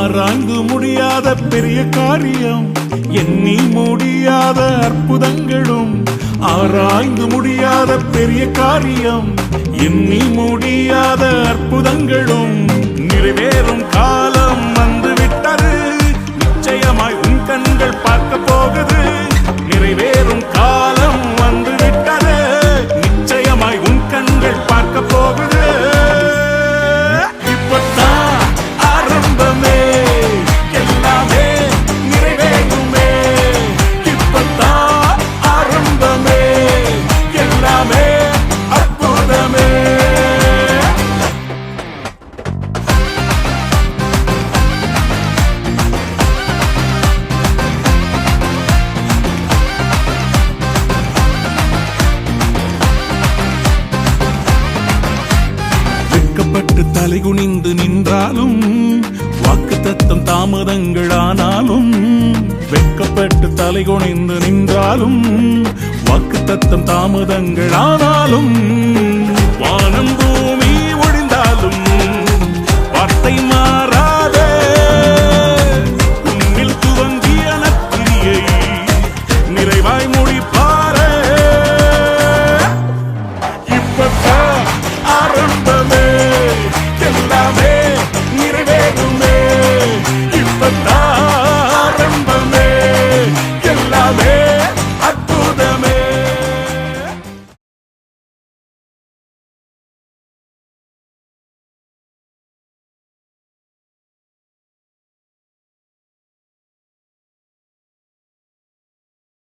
ஆராய்ந்து முடியாத பெரிய காரியம், எண்ணி முடியாத அற்புதங்களும். ஆராய்ந்து முடியாத பெரிய காரியம், எண்ணி முடியாத அற்புதங்களும். நிறைவேறும் காலம் வந்துவிட்டது, நிச்சயமாய் உன் கண்கள் பார்க்க போகுது. நிறைவேறும் காலம் வந்துவிட்டது, நிச்சயமாய் உன் கண்கள் பார்க்க போகுது. இப்பத்தான் ஆரம்பமே, எல்லாமே நிறைவேறுமே. இப்பத்தான் ஆரம்பமே, எல்லாமே அற்புதமே. வெட்கப்பட்டு தலைகுனிந்து நின்றாலும், வாக்குத்தத்தம் தாமதங்களானாலும். வெட்கப்பட்டு தலைகுனிந்து நின்றாலும், வாக்குத்தத்தம் தாமதங்களானாலும். வானம்